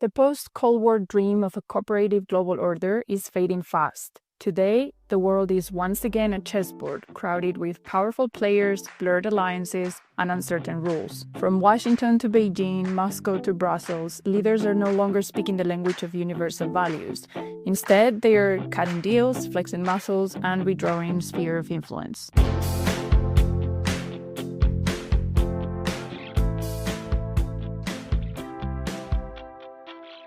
The post-Cold War dream of a cooperative global order is fading fast. Today, the world is once again a chessboard, crowded with powerful players, blurred alliances, and uncertain rules. From Washington to Beijing, Moscow to Brussels, leaders are no longer speaking the language of universal values. Instead, they are cutting deals, flexing muscles, and redrawing sphere of influence.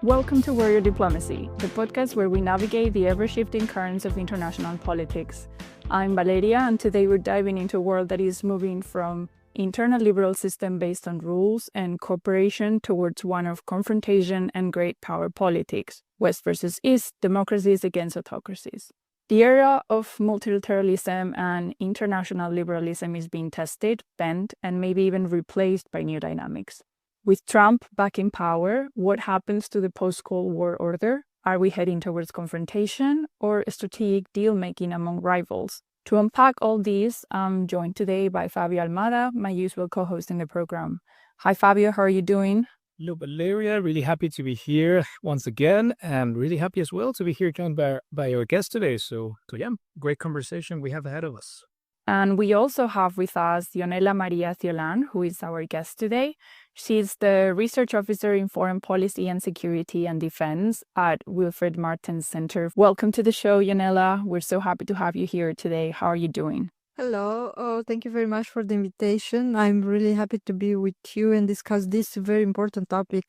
Welcome to Warrior Diplomacy, the podcast where we navigate the ever-shifting currents of international politics. I'm Valeria, and today we're diving into a world that is moving from internal liberal system based on rules and cooperation towards one of confrontation and great power politics, West versus East, democracies against autocracies. The era of multilateralism and international liberalism is being tested, bent, and maybe even replaced by new dynamics. With Trump back in power, what happens to the post-Cold War order? Are we heading towards confrontation or strategic deal-making among rivals? To unpack all these, I'm joined today by Fabio Almada, my usual co-host in the program. Hi, Fabio. How are you doing? Hello, Valeria. Really happy to be here once again, and really happy as well to be here joined by our guest today. So yeah, great conversation we have ahead of us. And we also have with us Ionela Maria Ciolan, who is our guest today. She's the research officer in foreign policy and security and defense at Wilfried Martens Centre. Welcome to the show, Ionela. We're so happy to have you here today. How are you doing? Hello. Thank you very much for the invitation. I'm really happy to be with you and discuss this very important topic.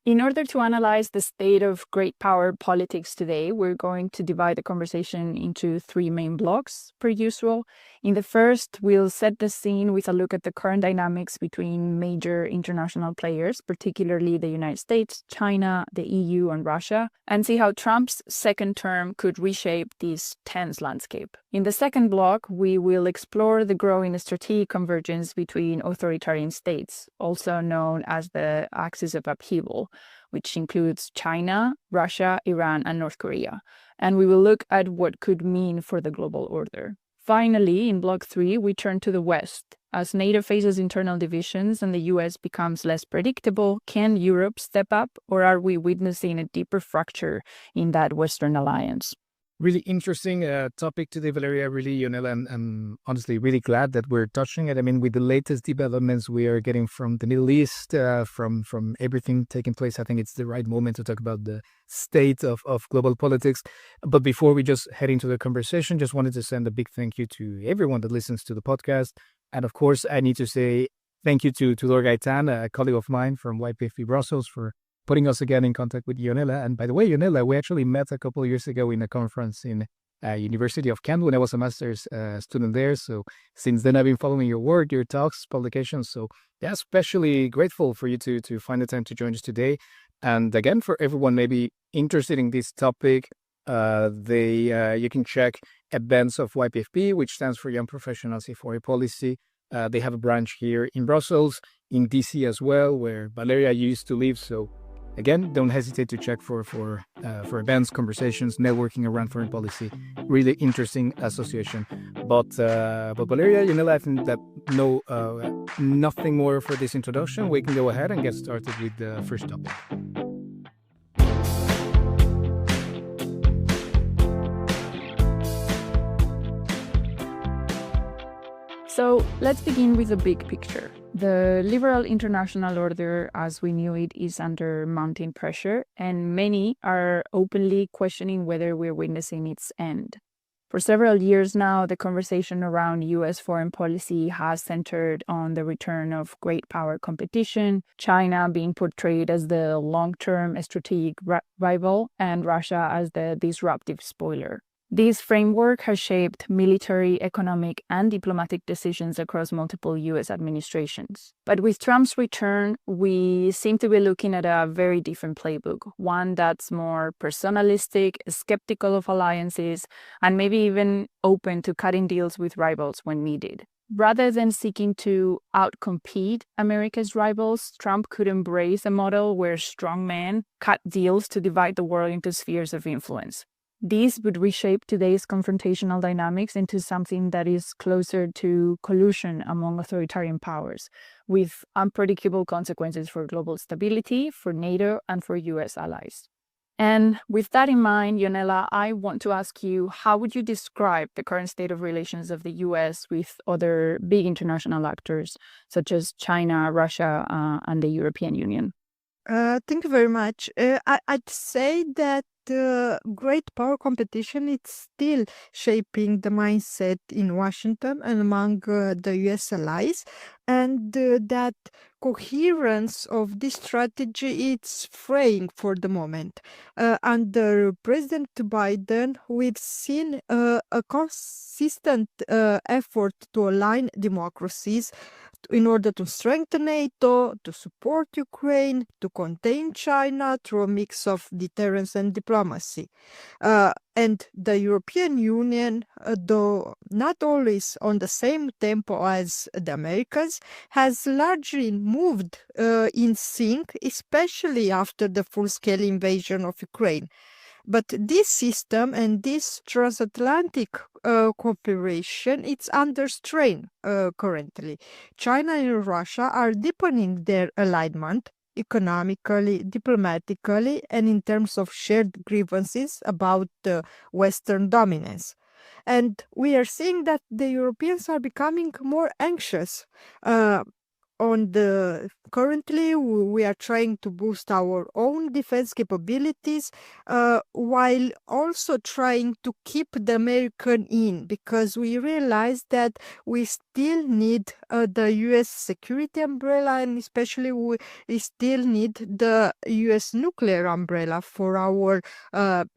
In order to analyze the state of great power politics today, we're going to divide the conversation into three main blocks, per usual. In the first, we'll set the scene with a look at the current dynamics between major international players, particularly the United States, China, the EU, and Russia, and see how Trump's second term could reshape this tense landscape. In the second block, we will explore the growing strategic convergence between authoritarian states, also known as the Axis of Upheaval, which includes China, Russia, Iran, and North Korea. And we will look at what could mean for the global order. Finally, in Block 3, we turn to the West. As NATO faces internal divisions and the US becomes less predictable, can Europe step up, or are we witnessing a deeper fracture in that Western alliance? Really interesting topic today, Valeria. Really, Ionela, and honestly, really glad that we're touching it. I mean, with the latest developments we are getting from the Middle East, from everything taking place, I think it's the right moment to talk about the state of global politics. But before we just head into the conversation, just wanted to send a big thank you to everyone that listens to the podcast. And of course, I need to say thank you to Laura Gaitan, a colleague of mine from YPFP Brussels, for putting us again in contact with Ionela. And by the way, Ionela, we actually met a couple of years ago in a conference in University of Kent when I was a master's student there. So since then, I've been following your work, your talks, publications. So yeah, especially grateful for you to find the time to join us today. And again, for everyone maybe interested in this topic, you can check events of YPFP, which stands for Young Professionals in Foreign Policy. They have a branch here in Brussels, in DC as well, where Valeria used to live. So again, don't hesitate to check for events, conversations, networking around foreign policy. Really interesting association. But Valeria, Ionela, I think that nothing more for this introduction. We can go ahead and get started with the first topic. So let's begin with the big picture. The liberal international order, as we knew it, is under mounting pressure, and many are openly questioning whether we're witnessing its end. For several years now, the conversation around US foreign policy has centered on the return of great power competition, China being portrayed as the long-term strategic rival, and Russia as the disruptive spoiler. This framework has shaped military, economic, and diplomatic decisions across multiple US administrations. But with Trump's return, we seem to be looking at a very different playbook, one that's more personalistic, skeptical of alliances, and maybe even open to cutting deals with rivals when needed. Rather than seeking to outcompete America's rivals, Trump could embrace a model where strong men cut deals to divide the world into spheres of influence. These would reshape today's confrontational dynamics into something that is closer to collusion among authoritarian powers, with unpredictable consequences for global stability, for NATO, and for US allies. And with that in mind, Ionela, I want to ask you, how would you describe the current state of relations of the US with other big international actors, such as China, Russia, and the European Union? Thank you very much. I'd say that great power competition is still shaping the mindset in Washington and among the US allies, and that coherence of this strategy is fraying for the moment. Under President Biden, we've seen a consistent effort to align democracies in order to strengthen NATO, to support Ukraine, to contain China through a mix of deterrence and diplomacy. And the European Union, though not always on the same tempo as the Americans, has largely moved in sync, especially after the full-scale invasion of Ukraine. But this system and this transatlantic cooperation, it's under strain currently. China and Russia are deepening their alignment economically, diplomatically, and in terms of shared grievances about Western dominance. And we are seeing that the Europeans are becoming more anxious. Currently we are trying to boost our own defense capabilities while also trying to keep the American in, because we realize that we still need the US security umbrella, and especially we still need the US nuclear umbrella for our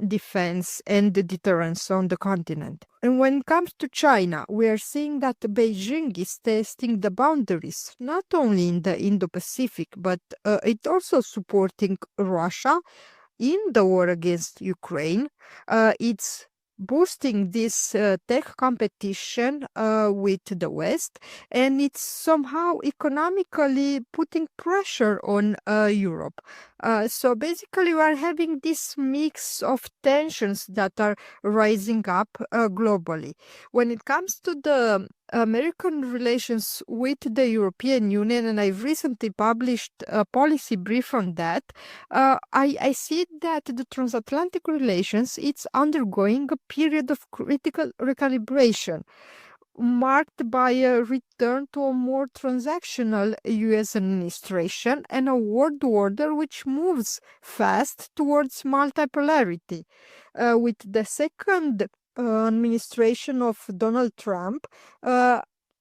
defense and the deterrence on the continent. And when it comes to China, we are seeing that Beijing is testing the boundaries, not only in the Indo-Pacific, but it also supporting Russia in the war against Ukraine. It's boosting this tech competition with the West, and it's somehow economically putting pressure on Europe. So basically, we are having this mix of tensions that are rising up globally. When it comes to the American relations with the European Union, and I've recently published a policy brief on that, I see that the transatlantic relations, it's undergoing a period of critical recalibration, marked by a return to a more transactional US administration and a world order which moves fast towards multipolarity. With the second administration of Donald Trump,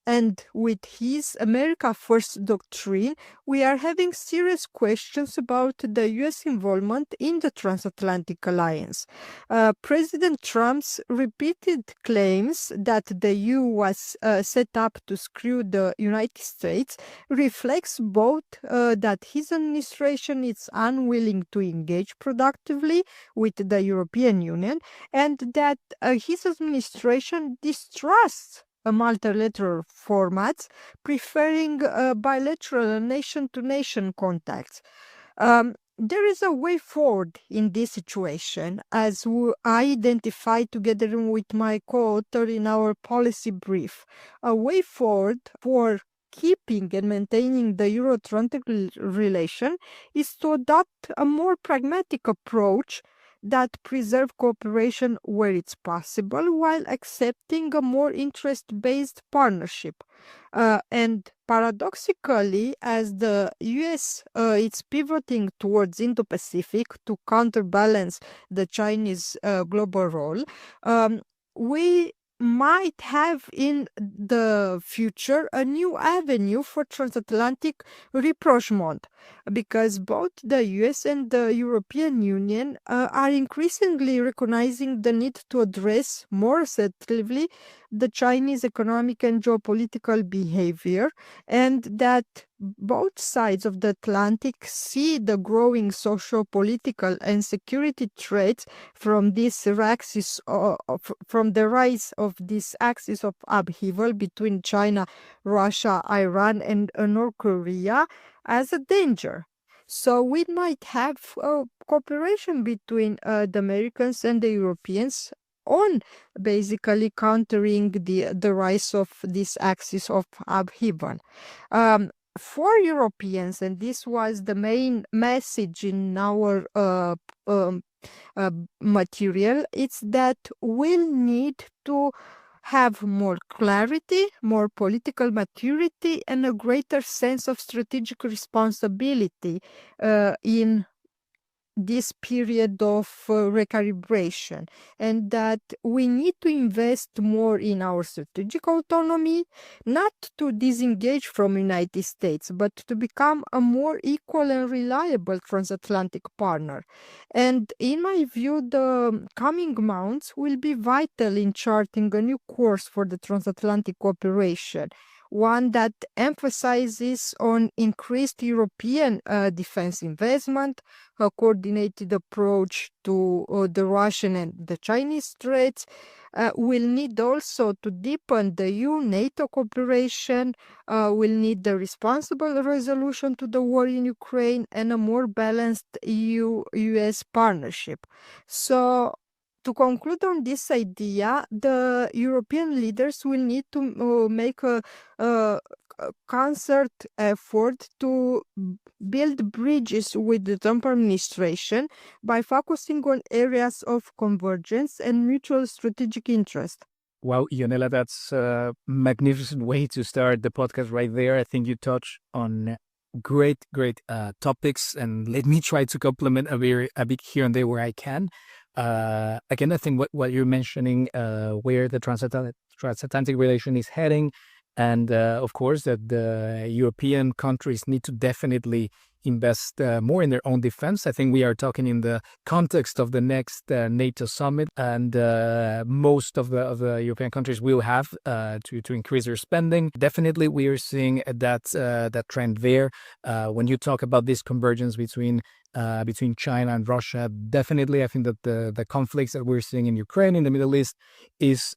and with his America First doctrine, we are having serious questions about the US involvement in the transatlantic alliance. President Trump's repeated claims that the EU was set up to screw the United States reflects both that his administration is unwilling to engage productively with the European Union, and that his administration distrusts a multilateral formats, preferring bilateral nation-to-nation contacts. There is a way forward in this situation, as I identified together with my co-author in our policy brief. A way forward for keeping and maintaining the Euro-Atlantic relation is to adopt a more pragmatic approach that preserve cooperation where it's possible while accepting a more interest-based partnership. And paradoxically, as the US is pivoting towards Indo-Pacific to counterbalance the Chinese global role, we might have in the future a new avenue for transatlantic rapprochement, because both the US and the European Union are increasingly recognizing the need to address more assertively the Chinese economic and geopolitical behavior, and that both sides of the Atlantic see the growing socio-political and security threats from this axis from the rise of this axis of upheaval between China, Russia, Iran, and North Korea as a danger. So we might have cooperation between the Americans and the Europeans on basically countering the rise of this axis of upheaval. For Europeans, and this was the main message in our um, uh, material, it's that we'll need to have more clarity, more political maturity, and a greater sense of strategic responsibility in this period of recalibration, and that we need to invest more in our strategic autonomy, not to disengage from United States, but to become a more equal and reliable transatlantic partner. And in my view, the coming months will be vital in charting a new course for the transatlantic cooperation, one that emphasizes on increased European defense investment, a coordinated approach to the Russian and the Chinese threats. We'll need also to deepen the EU-NATO cooperation. We'll need the responsible resolution to the war in Ukraine and a more balanced EU-US partnership. So, to conclude on this idea, the European leaders will need to make a concert effort to build bridges with the Trump administration by focusing on areas of convergence and mutual strategic interest. Wow, Ionela, that's a magnificent way to start the podcast right there. I think you touch on great topics, and let me try to complement a bit here and there where I can. Again, I think what you're mentioning, where the transatlantic relation is heading, and of course that the European countries need to definitely invest more in their own defense. I think we are talking in the context of the next NATO summit, and most of the European countries will have to increase their spending. Definitely, we are seeing that trend there. When you talk about this convergence between China and Russia, definitely, I think that the conflicts that we're seeing in Ukraine, in the Middle East, is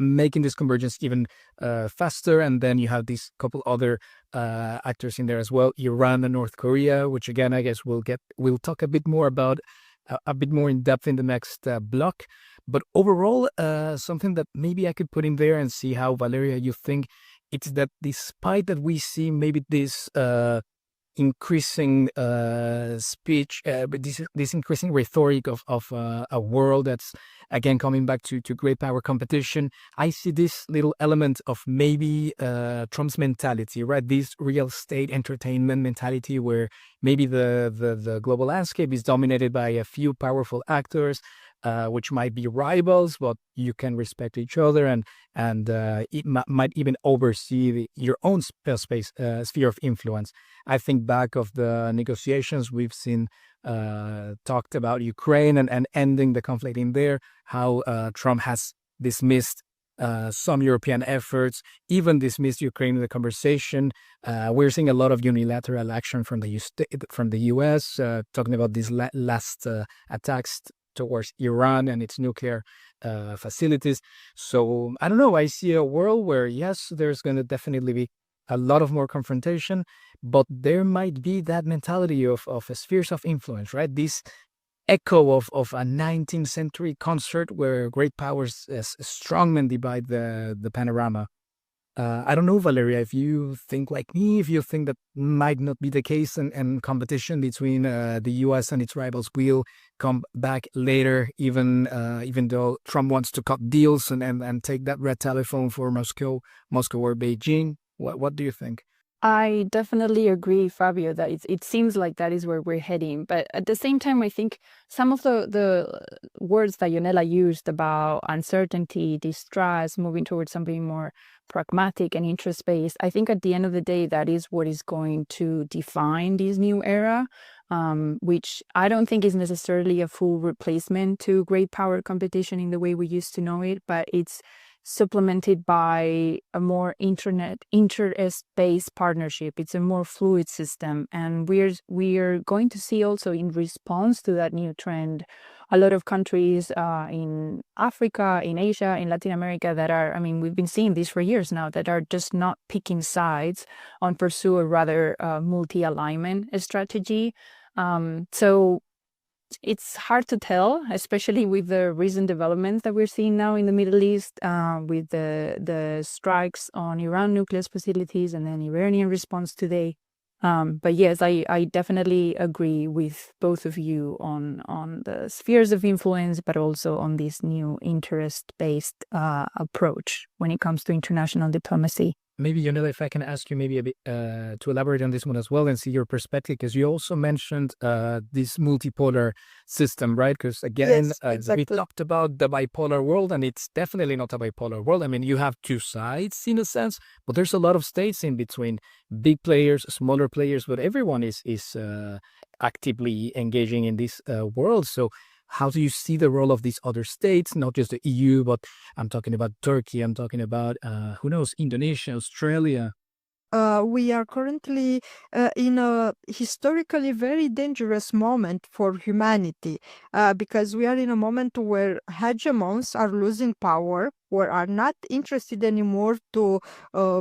making this convergence even faster. And then you have these couple other actors in there as well, Iran and North Korea, which again, I guess we'll talk a bit more about a bit more in depth in the next block. But overall, something that maybe I could put in there and see how, Valeria, you think, it's that despite that we see maybe this increasing speech, but this increasing rhetoric of a world that's again coming back to great power competition, I see this little element of maybe Trump's mentality, right? This real state entertainment mentality, where maybe the global landscape is dominated by a few powerful actors, which might be rivals, but you can respect each other, and it might even oversee your own sphere of influence. I think back of the negotiations we've seen talked about Ukraine and ending the conflict in there, how Trump has dismissed some European efforts, even dismissed Ukraine in the conversation. We're seeing a lot of unilateral action from the U.S., talking about these last attacks towards Iran and its nuclear facilities. So I don't know, I see a world where, yes, there's going to definitely be a lot of more confrontation, but there might be that mentality of spheres of influence, right? This echo of a 19th century concert where great powers as strongmen divide the panorama. I don't know, Valeria, if you think like me, if you think that might not be the case, and competition between the U.S. and its rivals will come back later, even though Trump wants to cut deals and take that red telephone for Moscow or Beijing. What do you think? I definitely agree, Fabio, that it seems like that is where we're heading. But at the same time, I think some of the words that Ionela used about uncertainty, distrust, moving towards something more pragmatic and interest-based, I think at the end of the day, that is what is going to define this new era, which I don't think is necessarily a full replacement to great power competition in the way we used to know it, but it's supplemented by a more interest-based partnership. It's a more fluid system, and we're going to see also, in response to that new trend, a lot of countries in Africa, in Asia, in Latin America that are, we've been seeing this for years now, that are just not picking sides on pursue a rather multi-alignment strategy. So it's hard to tell, especially with the recent developments that we're seeing now in the Middle East, with the strikes on Iran nuclear facilities and then Iranian response today. But yes, I definitely agree with both of you on the spheres of influence, but also on this new interest-based approach when it comes to international diplomacy. Maybe, Ionela, if I can ask you maybe a bit to elaborate on this one as well and see your perspective, because you also mentioned this multipolar system, right? Because again, Yes, exactly. we talked about the bipolar world, and it's definitely not a bipolar world. You have two sides in a sense, but there's a lot of states in between, big players, smaller players, but everyone is actively engaging in this world. So how do you see the role of these other states, not just the EU, but I'm talking about Turkey, I'm talking about, who knows, Indonesia, Australia? We are currently in a historically very dangerous moment for humanity because we are in a moment where hegemons are losing power, or are not interested anymore to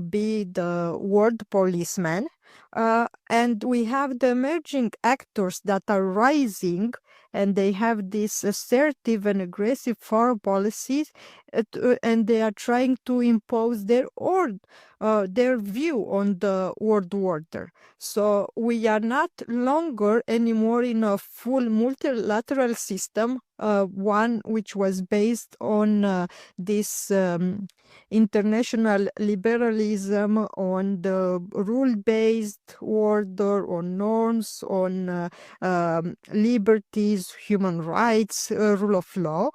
be the world policeman. And we have the emerging actors that are rising, and they have this assertive and aggressive foreign policies, and they are trying to impose their view on the world order. So we are not longer anymore in a full multilateral system, one which was based on this international liberalism, on the rule-based order, on norms, on liberties, human rights, rule of law.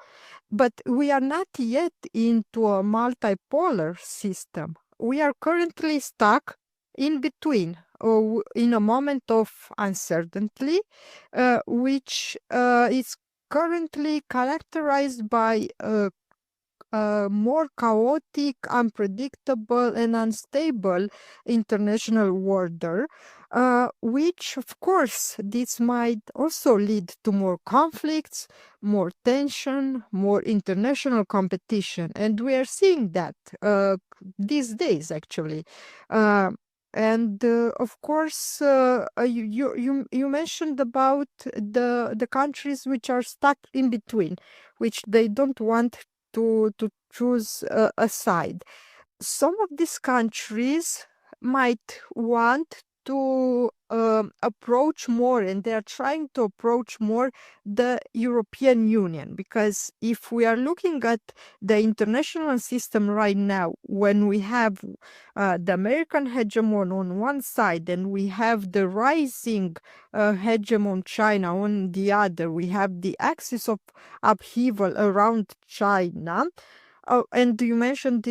But we are not yet into a multipolar system. We are currently stuck in between, in a moment of uncertainty, which is currently characterized by more chaotic, unpredictable, and unstable international order, which, of course, this might also lead to more conflicts, more tension, more international competition. And we are seeing that these days, actually. Of course, you mentioned about the countries which are stuck in between, which they don't want to choose a side. Some of these countries might want to approach more, and they are trying to approach more the European Union, because if we are looking at the international system right now, when we have the American hegemon on one side and we have the rising hegemon China on the other, we have the axis of upheaval around China. Oh, and you mentioned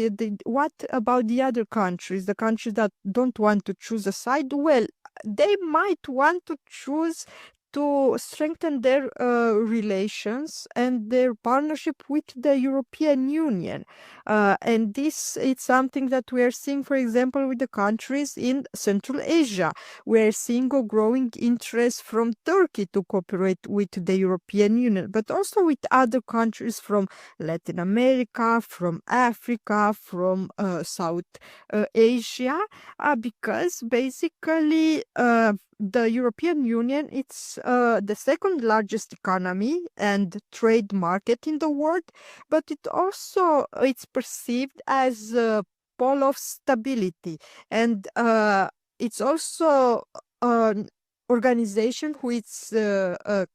what about the other countries, the countries that don't want to choose a side? Well, they might want to choose to strengthen their relations and their partnership with the European Union. And this is something that we are seeing, for example, with the countries in Central Asia. We are seeing a growing interest from Turkey to cooperate with the European Union, but also with other countries from Latin America, from Africa, from South Asia, because basically the European Union, it's the second largest economy and trade market in the world, but it's perceived as a pole of stability, and it's also an organization who is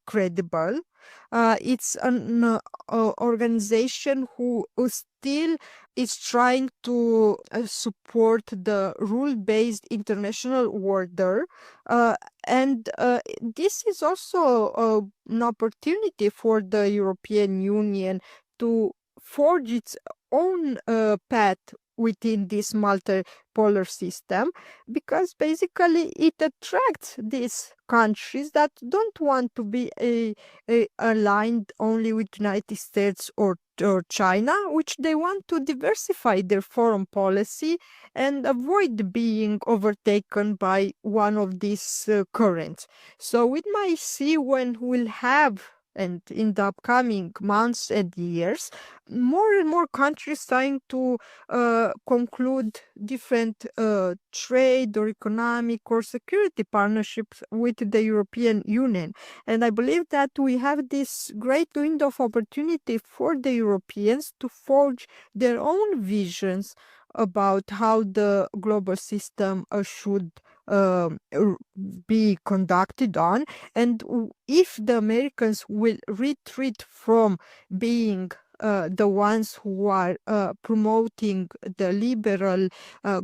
credible. It's an organization who still is trying to support the rule-based international order. And this is also an opportunity for the European Union to forge its own path within this multipolar system, because basically it attracts these countries that don't want to be aligned only with United States or China, which they want to diversify their foreign policy and avoid being overtaken by one of these currents. So we might see when we'll have and in the upcoming months and years, more and more countries trying to conclude different trade or economic or security partnerships with the European Union. And I believe that we have this great window of opportunity for the Europeans to forge their own visions about how the global system should be conducted on. And if the Americans will retreat from being the ones who are promoting the liberal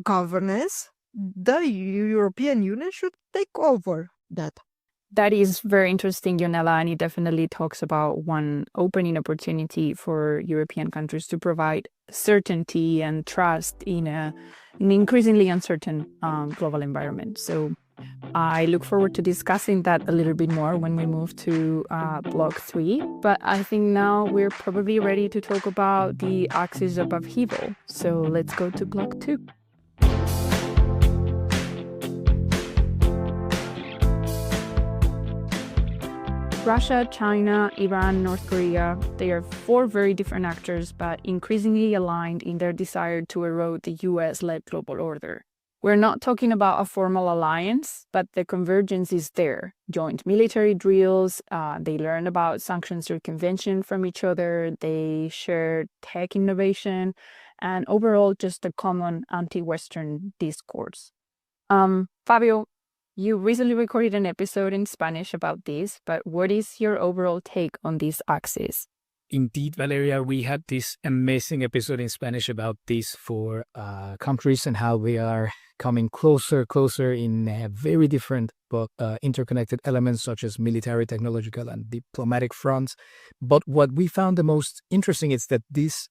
governance, the European Union should take over that. That is very interesting, Ionela, and it definitely talks about one opening opportunity for European countries to provide certainty and trust in an increasingly uncertain global environment. So I look forward to discussing that a little bit more when we move to Block 3. But I think now we're probably ready to talk about the Axis of Upheaval. So let's go to Block 2. Russia, China, Iran, North Korea, they are four very different actors, but increasingly aligned in their desire to erode the US-led global order. We're not talking about a formal alliance, but the convergence is there. Joint military drills, they learn about sanctions circumvention from each other, they share tech innovation, and overall just a common anti-Western discourse. Fabio, you recently recorded an episode in Spanish about this, but what is your overall take on this axis? Indeed, Valeria, we had this amazing episode in Spanish about these four countries and how they are coming closer in very different but interconnected elements such as military, technological, and diplomatic fronts. But what we found the most interesting is that this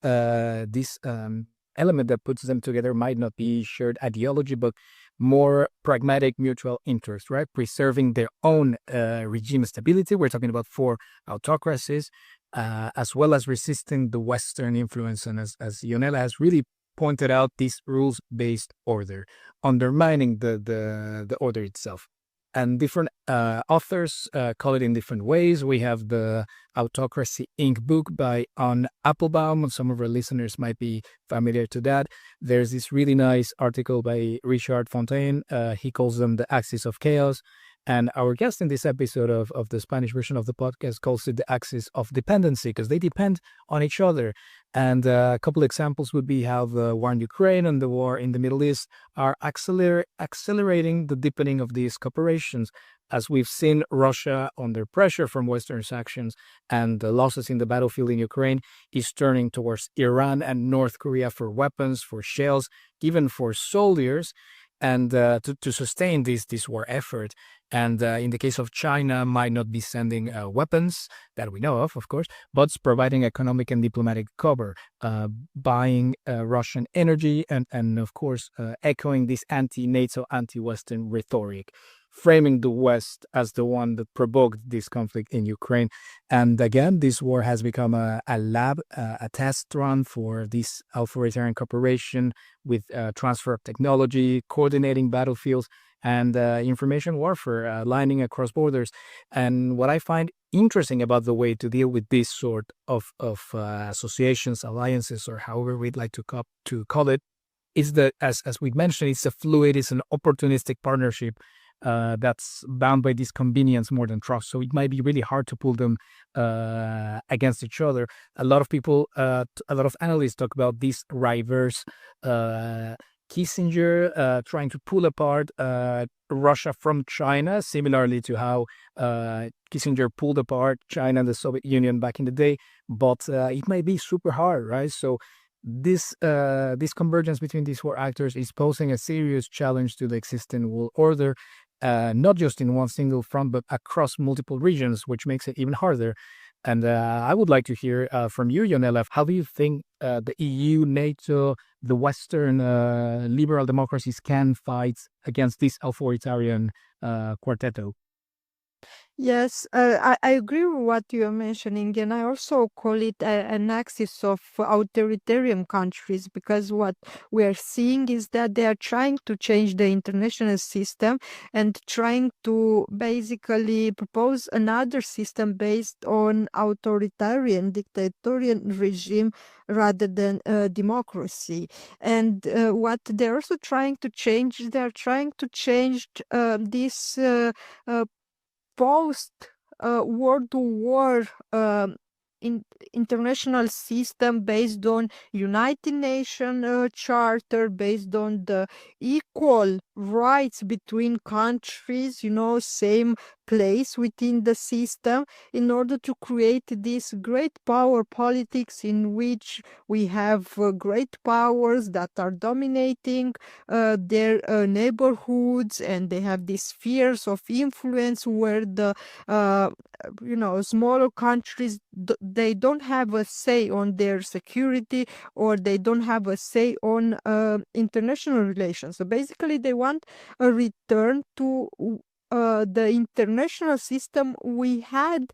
element that puts them together might not be shared ideology, but more pragmatic mutual interest, right? Preserving their own regime stability. We're talking about four autocracies, as well as resisting the Western influence. And as Ionela has really pointed out, this rules-based order, undermining the order itself. And different authors call it in different ways. We have the Autocracy Inc. book by Anne Applebaum. Some of our listeners might be familiar to that. There's this really nice article by Richard Fontaine. He calls them the Axis of Chaos. And our guest in this episode of the Spanish version of the podcast calls it the axis of dependency, because they depend on each other. And a couple examples would be how the war in Ukraine and the war in the Middle East are accelerating the deepening of these cooperations. As we've seen Russia under pressure from Western sanctions and the losses in the battlefield in Ukraine is turning towards Iran and North Korea for weapons, for shells, even for soldiers, and to sustain this war effort. And in the case of China, might not be sending weapons that we know of course, but providing economic and diplomatic cover, buying Russian energy, and of course, echoing this anti-NATO, anti-Western rhetoric, framing the West as the one that provoked this conflict in Ukraine. And again, this war has become a lab, a test run for this authoritarian cooperation with transfer of technology, coordinating battlefields, and information warfare lining across borders. And what I find interesting about the way to deal with this sort of associations, alliances, or however we'd like to call it, is that, as we mentioned, it's a fluid, it's an opportunistic partnership that's bound by this convenience more than trust. So it might be really hard to pull them against each other. A lot of people, a lot of analysts talk about this reverse Kissinger trying to pull apart Russia from China, similarly to how Kissinger pulled apart China and the Soviet Union back in the day. But it might be super hard, right? So this convergence between these four actors is posing a serious challenge to the existing world order, not just in one single front, but across multiple regions, which makes it even harder. And I would like to hear from you, Ionela. How do you think the EU, NATO, the Western liberal democracies can fight against this authoritarian quartetto? Yes, I agree with what you're mentioning, and I also call it an axis of authoritarian countries, because what we are seeing is that they are trying to change the international system and trying to basically propose another system based on authoritarian, dictatorial regime rather than democracy. And what they're also trying to change, they're trying to change this. Uh, Post World War in international system based on United Nations Charter, based on the equal rights between countries, same place within the system, in order to create this great power politics in which we have great powers that are dominating their neighborhoods, and they have these spheres of influence where the smaller countries, they don't have a say on their security, or they don't have a say on international relations. So basically they want a return to the international system we had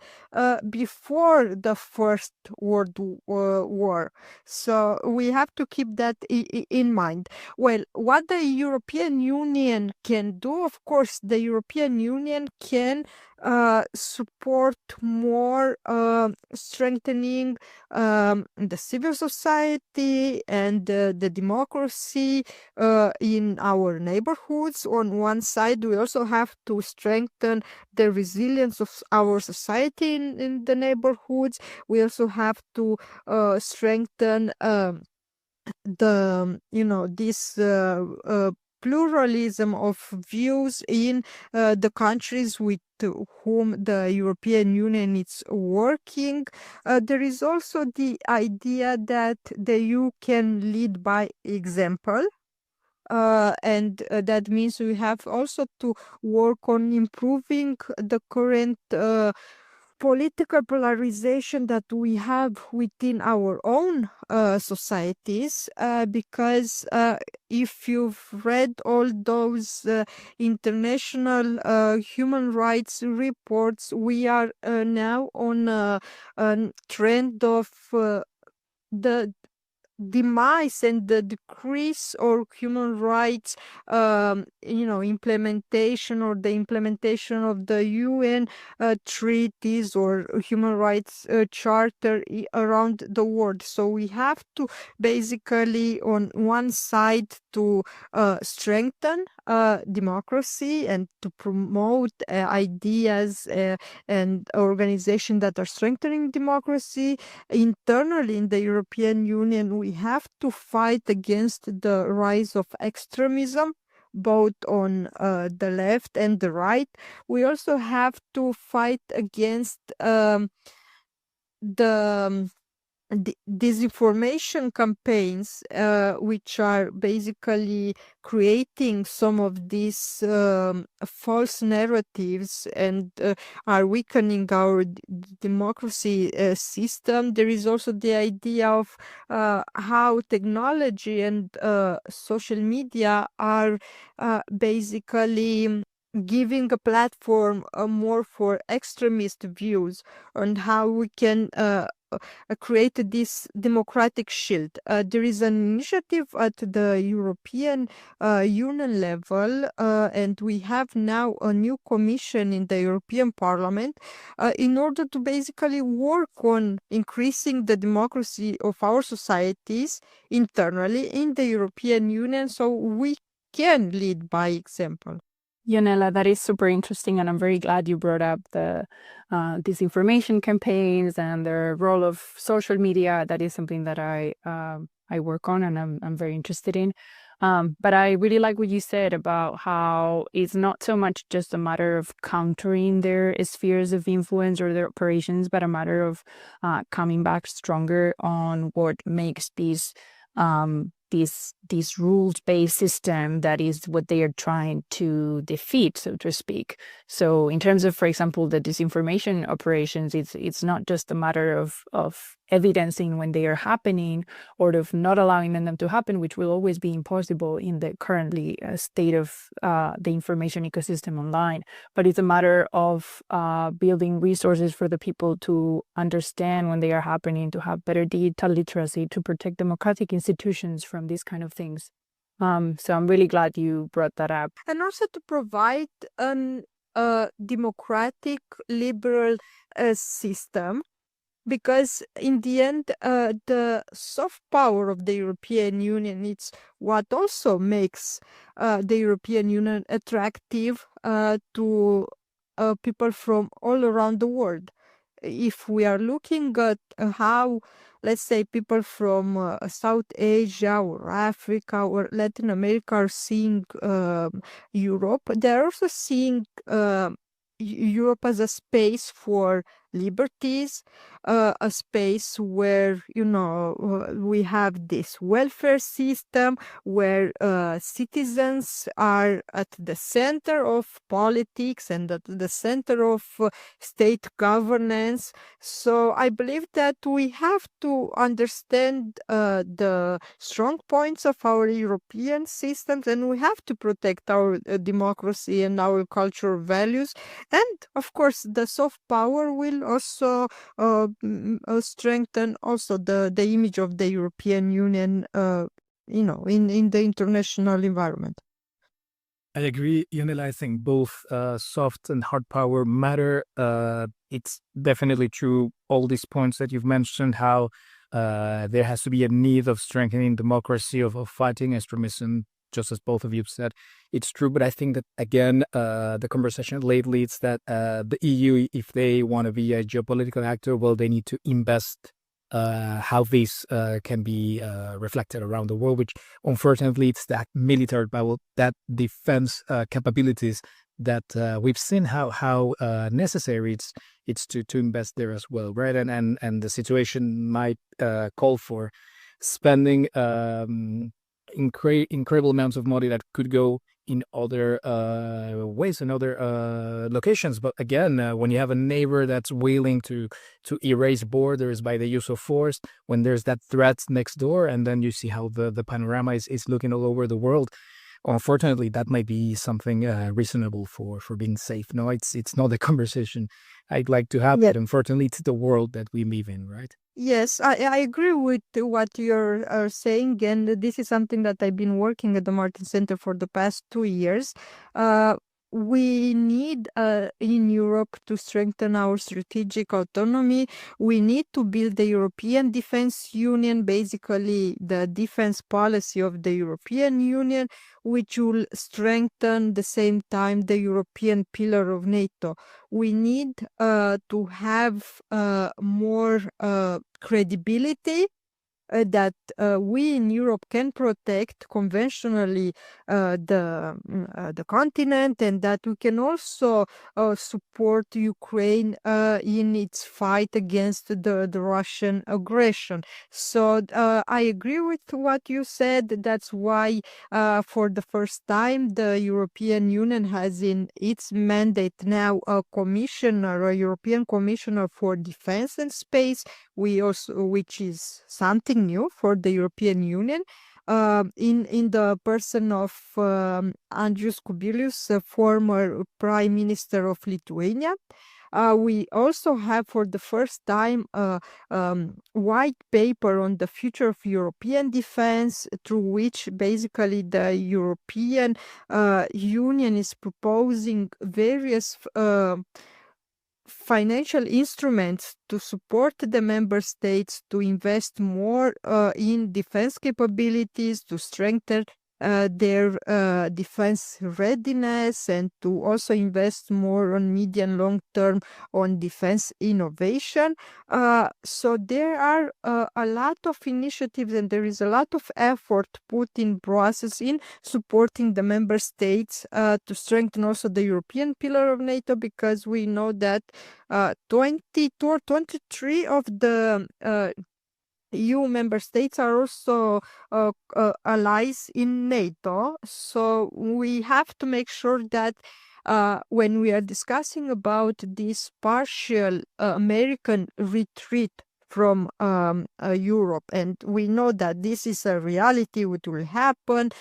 before the First World War. So we have to keep that in mind. Well, what the European Union can do, of course, the European Union can support more strengthening the civil society and the democracy in our neighborhoods. On one side, we also have to strengthen the resilience of our society in the neighborhoods. We also have to strengthen this pluralism of views in the countries with whom the European Union is working. There is also the idea that the EU can lead by example. And that means we have also to work on improving the current political polarization that we have within our own societies, because if you've read all those international human rights reports, we are now on a trend of the demise and the decrease or human rights implementation, or the implementation of the UN treaties or human rights charter around the world. So we have to basically, on one side, to strengthen democracy and to promote ideas and organizations that are strengthening democracy. Internally in the European Union, we have to fight against the rise of extremism, both on the left and the right. We also have to fight against the disinformation campaigns, which are basically creating some of these false narratives and are weakening our democracy system. There is also the idea of how technology and social media are basically giving a platform more for extremist views, and how we can create this democratic shield. There is an initiative at the European Union level, and we have now a new commission in the European Parliament in order to basically work on increasing the democracy of our societies internally in the European Union, so we can lead by example. Ionela, that is super interesting, and I'm very glad you brought up the disinformation campaigns and the role of social media. That is something that I work on, and I'm very interested in. But I really like what you said about how it's not so much just a matter of countering their spheres of influence or their operations, but a matter of coming back stronger on what makes these rules-based system that is what they are trying to defeat, so to speak. So in terms of, for example, the disinformation operations, it's not just a matter of evidencing when they are happening or of not allowing them to happen, which will always be impossible in the currently state of the information ecosystem online. But it's a matter of building resources for the people to understand when they are happening, to have better digital literacy, to protect democratic institutions from these kind of things. So I'm really glad you brought that up. And also to provide a democratic, liberal system, because in the end, the soft power of the European Union, it's what also makes the European Union attractive to people from all around the world. If we are looking at how, let's say, people from South Asia or Africa or Latin America are seeing Europe, they're also seeing Europe as a space for liberties, a space where, we have this welfare system where citizens are at the center of politics and at the center of state governance. So I believe that we have to understand the strong points of our European systems, and we have to protect our democracy and our cultural values. And of course, the soft power will also strengthen also the image of the European Union, in the international environment. I agree, Ionela. I think both soft and hard power matter. It's definitely true, all these points that you've mentioned, how there has to be a need of strengthening democracy, of fighting extremism, just as both of you said. It's true, but I think that, again, the conversation lately is that the EU, if they want to be a geopolitical actor, well, they need to invest how this can be reflected around the world, which unfortunately it's that military power, that defense capabilities that we've seen how necessary it's to invest there as well, right? And the situation might call for spending incredible amounts of money that could go in other ways and other locations. But again, when you have a neighbor that's willing to erase borders by the use of force, when there's that threat next door, and then you see how the panorama is looking all over the world, unfortunately, that might be something reasonable for being safe. No, it's not the conversation I'd like to have, Yeah. but unfortunately, it's the world that we live in, right? Yes, I agree with what you're saying, and this is something that I've been working at the Martens Center for the past 2 years. We need in Europe to strengthen our strategic autonomy. We need to build the European Defense Union, basically the defense policy of the European Union, which will strengthen the same time the European pillar of NATO. We need to have more credibility that we in Europe can protect conventionally the continent, and that we can also support Ukraine in its fight against the Russian aggression. So I agree with what you said. That's why for the first time the European Union has in its mandate now a European commissioner for defense and space, which is something new for the European Union, in the person of Andrius Kubilius, former Prime Minister of Lithuania. We also have for the first time a white paper on the future of European defense, through which basically the European Union is proposing various financial instruments to support the member states to invest more in defense capabilities, to strengthen their defense readiness, and to also invest more on medium long term on defense innovation. So there are a lot of initiatives, and there is a lot of effort put in process in supporting the member states to strengthen also the European pillar of NATO, because we know that 22 or 23 of the EU member states are also allies in NATO. So we have to make sure that when we are discussing about this partial American retreat from Europe. And we know that this is a reality which will happen.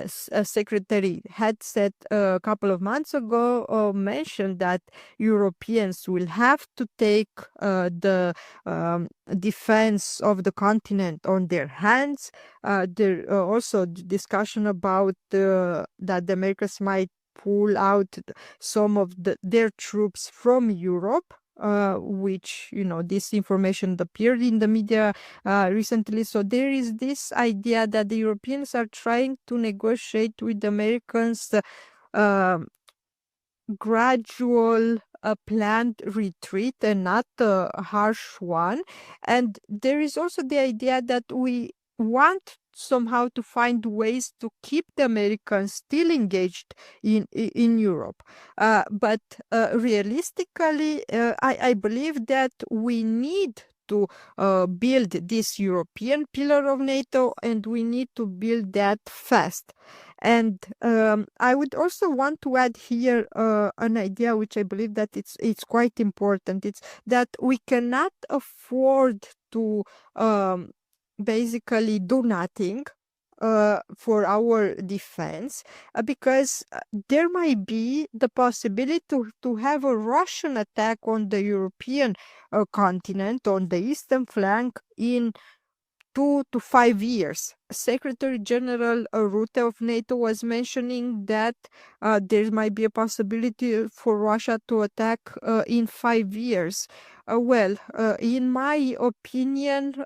Secretary had said a couple of months ago, mentioned that Europeans will have to take the defense of the continent on their hands. There also discussion about that the Americans might pull out some of their troops from Europe. Which, this information appeared in the media recently. So there is this idea that the Europeans are trying to negotiate with the Americans gradual planned retreat and not a harsh one. And there is also the idea that we want somehow to find ways to keep the Americans still engaged in Europe. But realistically, I believe that we need to build this European pillar of NATO, and we need to build that fast. And I would also want to add here an idea which I believe that it's quite important. It's that we cannot afford to basically do nothing for our defense, because there might be the possibility to have a Russian attack on the European continent, on the eastern flank, in 2 to 5 years. Secretary General Rutte of NATO was mentioning that there might be a possibility for Russia to attack in 5 years. In my opinion,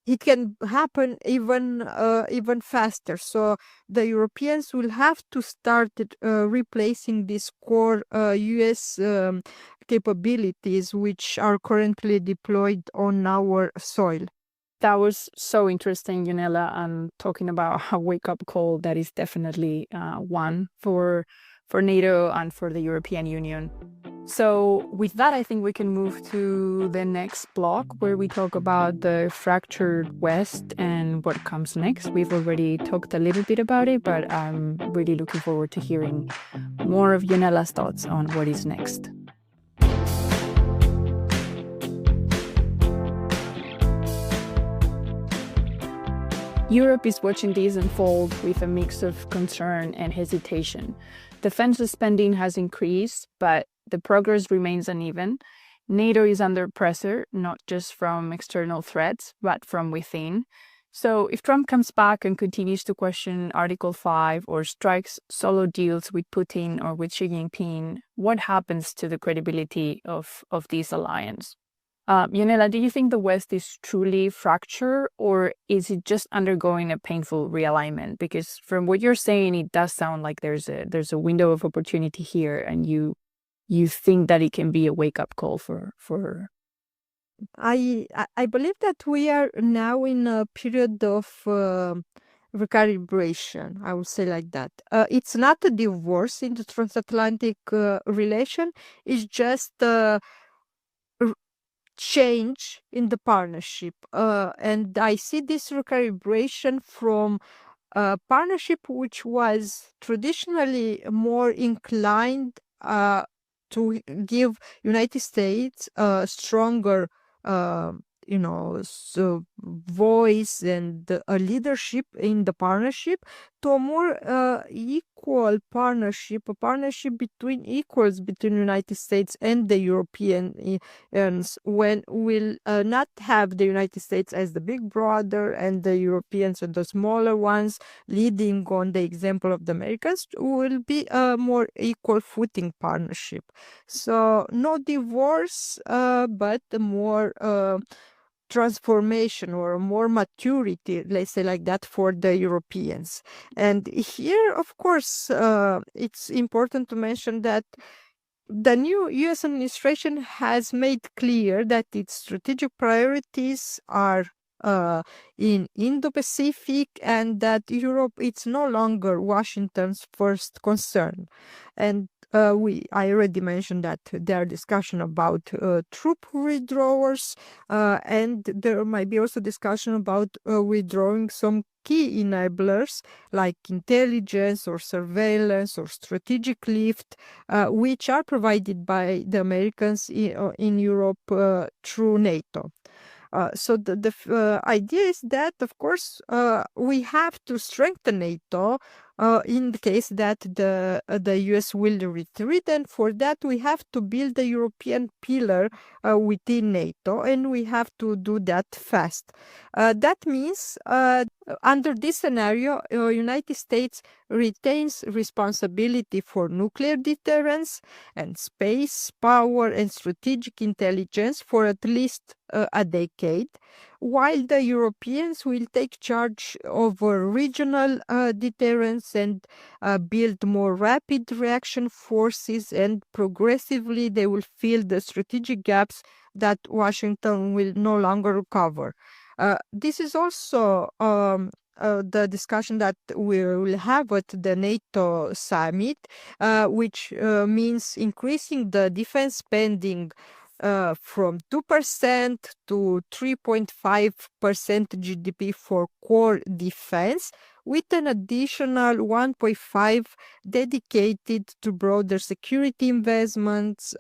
it can happen even faster. So the Europeans will have to start replacing these core U.S. Capabilities which are currently deployed on our soil. That was so interesting, Ionela, and talking about a wake-up call that is definitely one for NATO and for the European Union. So with that, I think we can move to the next block where we talk about the fractured West and what comes next. We've already talked a little bit about it, but I'm really looking forward to hearing more of Ionela's thoughts on what is next. Europe is watching this unfold with a mix of concern and hesitation. Defense spending has increased, but the progress remains uneven. NATO is under pressure, not just from external threats, but from within. So if Trump comes back and continues to question Article 5 or strikes solo deals with Putin or with Xi Jinping, what happens to the credibility of this alliance? Ionela, do you think the West is truly fractured, or is it just undergoing a painful realignment? Because from what you're saying, it does sound like there's a window of opportunity here, and you think that it can be a wake-up call for. I believe that we are now in a period of recalibration. I would say like that. It's not a divorce in the transatlantic relation. It's just change in the partnership, and I see this recalibration from a partnership which was traditionally more inclined to give United States a stronger voice and a leadership in the partnership, to a more equal partnership, a partnership between equals between the United States and the Europeans, when we'll not have the United States as the big brother and the Europeans and the smaller ones leading on the example of the Americans. Will be a more equal footing partnership. So no divorce, but more transformation or more maturity, let's say like that, for the Europeans. And here, of course, it's important to mention that the new U.S. administration has made clear that its strategic priorities are in Indo-Pacific, and that Europe, it's no longer Washington's first concern. And I already mentioned that there are discussion about troop withdrawals, and there might be also discussion about withdrawing some key enablers like intelligence or surveillance or strategic lift, which are provided by the Americans in Europe through NATO. So the idea is that, of course, we have to strengthen NATO in the case that the US will retreat, and for that we have to build a European pillar within NATO, and we have to do that fast. That means under this scenario, United States retains responsibility for nuclear deterrence and space power and strategic intelligence for at least a decade, while the Europeans will take charge over regional deterrence and build more rapid reaction forces, and progressively they will fill the strategic gaps that Washington will no longer cover. This is also the discussion that we will have at the NATO summit, which means increasing the defense spending from 2% to 3.5% GDP for core defense, with an additional 1.5 dedicated to broader security investments,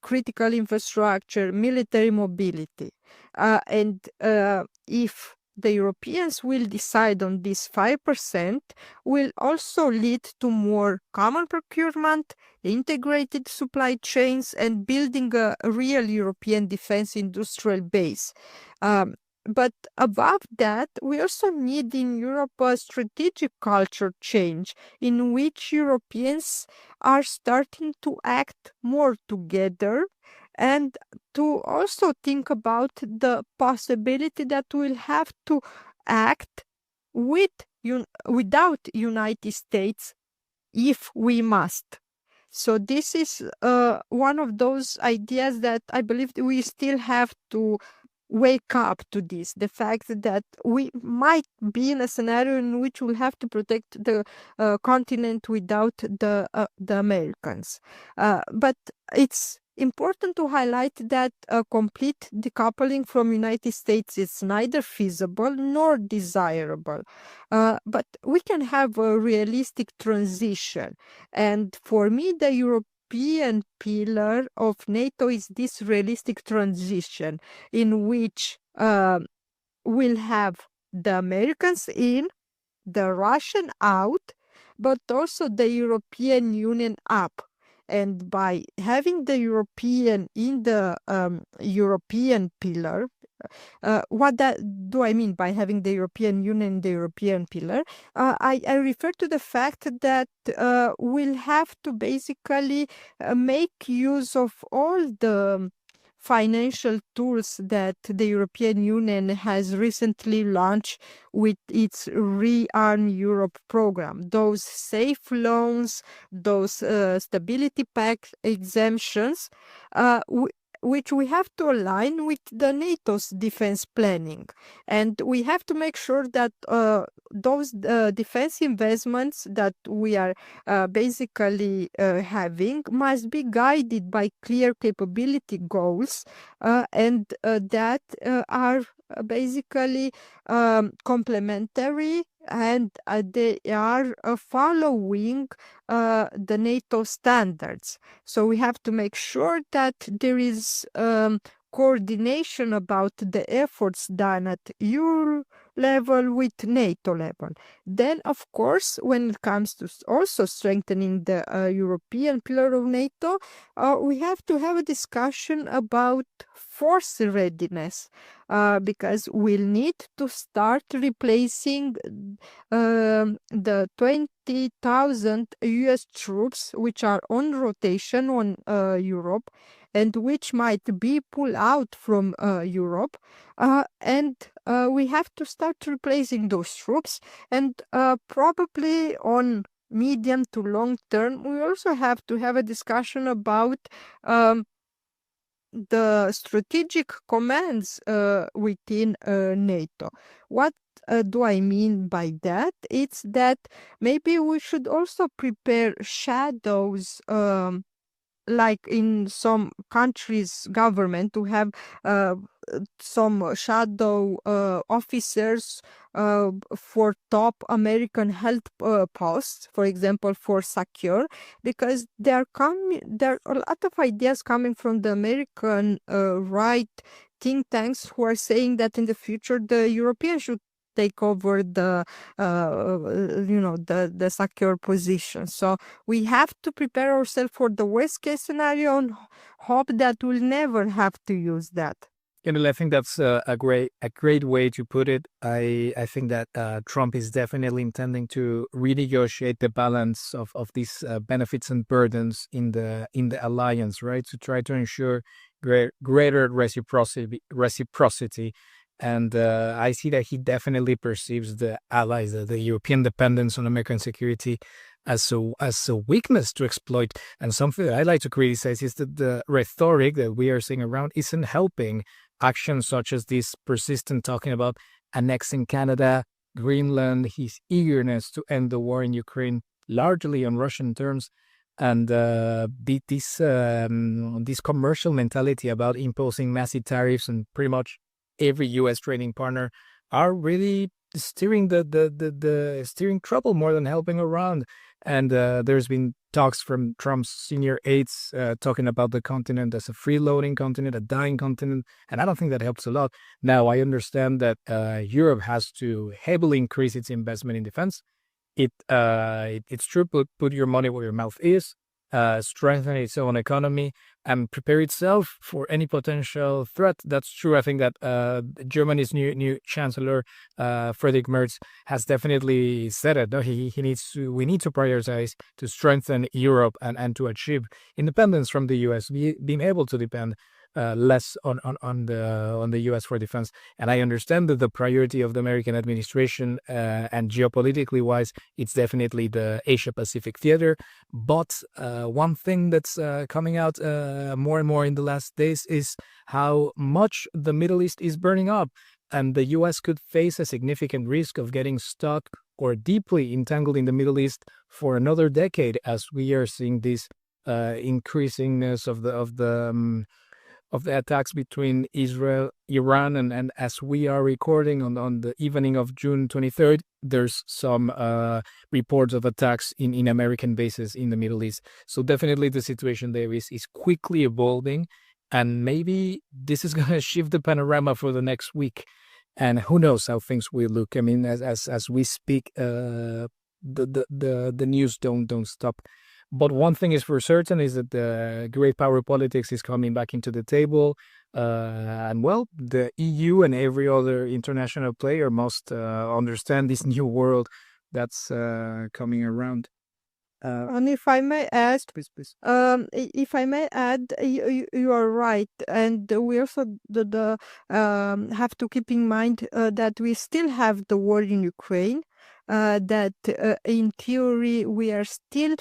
critical infrastructure, military mobility. And if the Europeans will decide on this 5%, will also lead to more common procurement, integrated supply chains, and building a real European defense industrial base. But above that, we also need in Europe a strategic culture change in which Europeans are starting to act more together, and to also think about the possibility that we'll have to act without United States if we must. So this is one of those ideas that I believe that we still have to wake up to this, the fact that we might be in a scenario in which we'll have to protect the continent without the Americans. But it's important to highlight that a complete decoupling from United States is neither feasible nor desirable. But we can have a realistic transition. And for me, the European pillar of NATO is this realistic transition in which we'll have the Americans in, the Russian out, but also the European Union up. And by having the European in the European pillar, what do I mean by having the European Union in the European pillar? I refer to the fact that we'll have to basically make use of all the financial tools that the European Union has recently launched with its Rearm Europe program. Those safe loans, those stability pact exemptions, which we have to align with the NATO's defense planning. And we have to make sure that those defense investments that we are basically having must be guided by clear capability goals and that are basically complementary, and they are following the NATO standards. So we have to make sure that there is coordination about the efforts done at Euro level with NATO level. Then, of course, when it comes to also strengthening the European pillar of NATO, we have to have a discussion about force readiness, because we'll need to start replacing the 20,000 US troops which are on rotation on Europe, and which might be pulled out from Europe, and we have to start replacing those troops, and probably on medium to long term, we also have to have a discussion about the strategic commands within NATO. What do I mean by that? It's that maybe we should also prepare shadows, like in some countries' government, to have uh, some shadow officers for top American health posts, for example, for secure, because there are a lot of ideas coming from the American right think tanks who are saying that in the future the Europeans should take over the secure position. So we have to prepare ourselves for the worst case scenario and hope that we'll never have to use that. I think that's a great way to put it. I think that Trump is definitely intending to renegotiate the balance of these benefits and burdens in the alliance, right? To try to ensure greater reciprocity. And I see that he definitely perceives the allies, the European dependence on American security, as a weakness to exploit. And something that I like to criticize is that the rhetoric that we are seeing around isn't helping actions such as this persistent talking about annexing Canada, Greenland, his eagerness to end the war in Ukraine largely on Russian terms, and this commercial mentality about imposing massive tariffs on pretty much every U.S. trading partner are really steering the steering trouble more than helping around. And there's been talks from Trump's senior aides talking about the continent as a freeloading continent, a dying continent, and I don't think that helps a lot. Now, I understand that Europe has to heavily increase its investment in defense. It's true, put your money where your mouth is, strengthen its own economy, and prepare itself for any potential threat. That's true. I think that Germany's new chancellor, Friedrich Merz, has definitely said it. No? We need to prioritize to strengthen Europe and to achieve independence from the U.S., being able to depend less on the U.S. for defense. And I understand that the priority of the American administration and geopolitically wise, it's definitely the Asia-Pacific theater. But one thing that's coming out more and more in the last days is how much the Middle East is burning up. And the U.S. could face a significant risk of getting stuck or deeply entangled in the Middle East for another decade, as we are seeing this increasingness of the attacks between Israel, Iran, and as we are recording on the evening of June 23rd, there's some reports of attacks in American bases in the Middle East. So definitely the situation there is quickly evolving, and maybe this is going to shift the panorama for the next week. And who knows how things will look. I mean, as we speak, the news don't stop. But one thing is for certain is that the great power politics is coming back into the table. And well, the EU and every other international player must understand this new world that's coming around. And if I may add, Please. if I may add, you are right, and we also have to keep in mind that we still have the war in Ukraine. That in theory we are still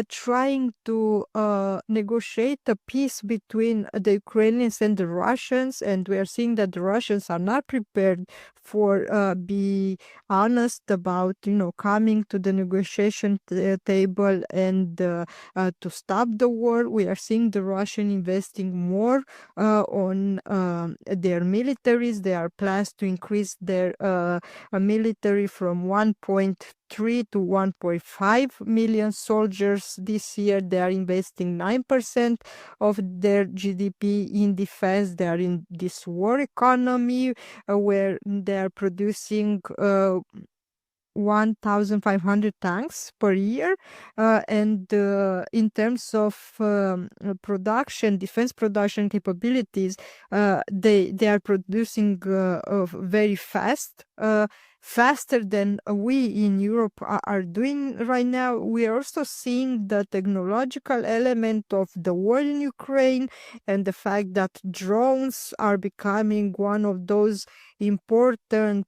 trying to negotiate a peace between the Ukrainians and the Russians, and we are seeing that the Russians are not prepared for be honest about coming to the negotiation table and to stop the war. We are seeing the Russian investing more on their militaries. They are plans to increase their military from 1.3 to 1.5 million soldiers this year. They are investing 9% of their GDP in defense. They are in this war economy where they are producing 1,500 tanks per year, and in terms of defense production capabilities, they are producing very fast, faster than we in Europe are doing right now. We are also seeing the technological element of the war in Ukraine and the fact that drones are becoming one of those important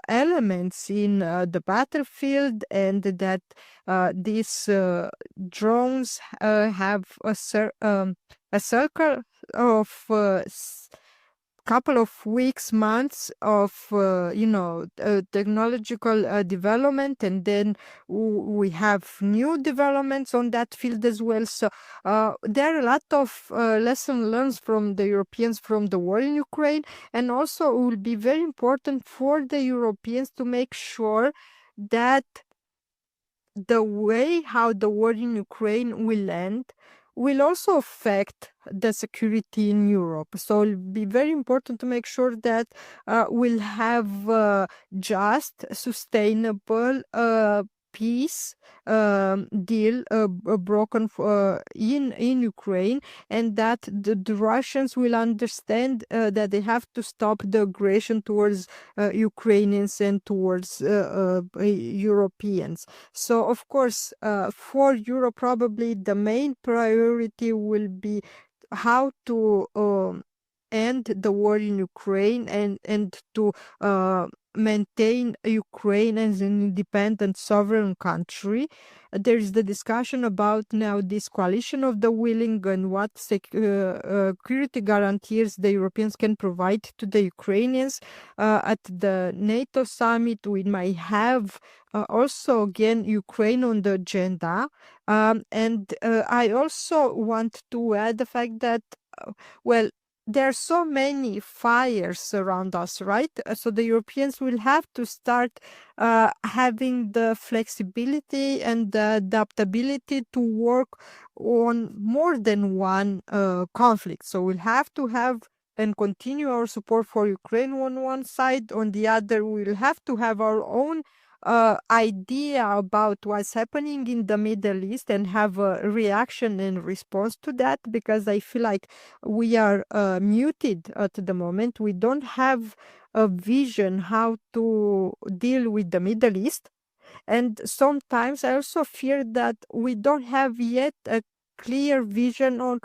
elements in the battlefield, and that these drones have a circle of couple of weeks, months of technological development, and then we have new developments on that field as well. So there are a lot of lessons learned from the Europeans from the war in Ukraine, and also it will be very important for the Europeans to make sure that the way how the war in Ukraine will end will also affect the security in Europe. So it'll be very important to make sure that we'll have just, sustainable peace deal broken in Ukraine, and that the Russians will understand that they have to stop the aggression towards Ukrainians and towards Europeans. So, of course, for Europe, probably the main priority will be how to end the war in Ukraine and to maintain Ukraine as an independent sovereign country. There is the discussion about now this coalition of the willing and what security guarantees the Europeans can provide to the Ukrainians. At the NATO summit, we might have also again Ukraine on the agenda. And I also want to add the fact that, well, there are so many fires around us, right? So the Europeans will have to start having the flexibility and the adaptability to work on more than one conflict. So we'll have to have and continue our support for Ukraine on one side. On the other, we'll have to have our own idea about what's happening in the Middle East and have a reaction and response to that, because I feel like we are muted at the moment. We don't have a vision how to deal with the Middle East. And sometimes I also fear that we don't have yet a clear vision on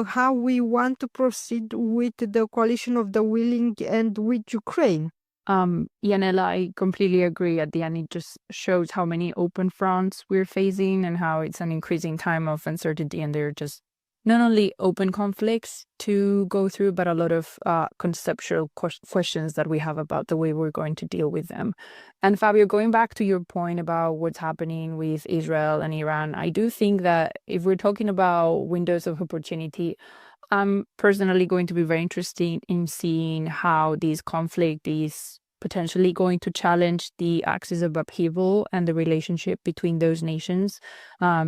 how we want to proceed with the coalition of the willing and with Ukraine. Ionela, I completely agree. At the end, it just shows how many open fronts we're facing and how it's an increasing time of uncertainty. And they're just not only open conflicts to go through, but a lot of conceptual questions that we have about the way we're going to deal with them. And Fabio, going back to your point about what's happening with Israel and Iran, I do think that if we're talking about windows of opportunity, I'm personally going to be very interested in seeing how this conflict is potentially going to challenge the axis of upheaval and the relationship between those nations,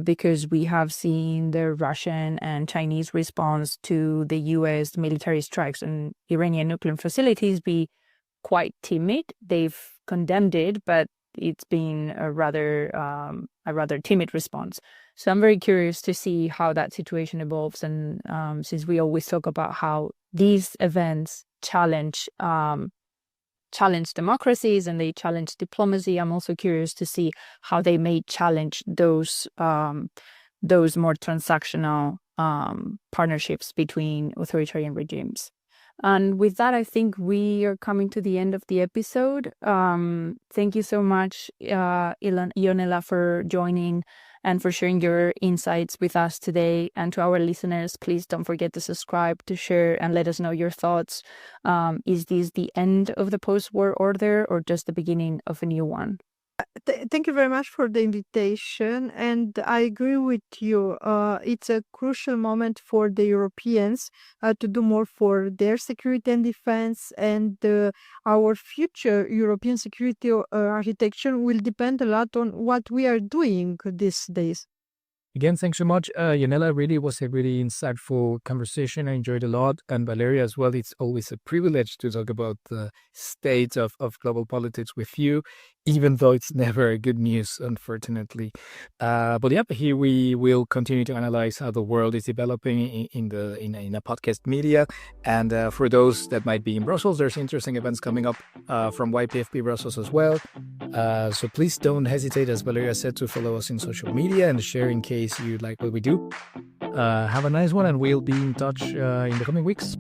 because we have seen the Russian and Chinese response to the U.S. military strikes on Iranian nuclear facilities be quite timid. They've condemned it, but it's been a rather timid response. So I'm very curious to see how that situation evolves. And since we always talk about how these events challenge democracies and they challenge diplomacy, I'm also curious to see how they may challenge those more transactional partnerships between authoritarian regimes. And with that, I think we are coming to the end of the episode. Thank you so much, Ionela, for joining and for sharing your insights with us today. And to our listeners, please don't forget to subscribe, to share, and let us know your thoughts. Is this the end of the post-war order or just the beginning of a new one? Thank you very much for the invitation, and I agree with you. It's a crucial moment for the Europeans to do more for their security and defense, and our future European security architecture will depend a lot on what we are doing these days. Again, thanks so much, Ionela. Really was a really insightful conversation. I enjoyed a lot. And Valeria as well. It's always a privilege to talk about the state of global politics with you, even though it's never good news, unfortunately. But yeah, here we will continue to analyze how the world is developing in a podcast media. And for those that might be in Brussels, there's interesting events coming up from YPFP Brussels as well. So please don't hesitate, as Valeria said, to follow us in social media and share in case you like what we do. Have a nice one, and we'll be in touch in the coming weeks.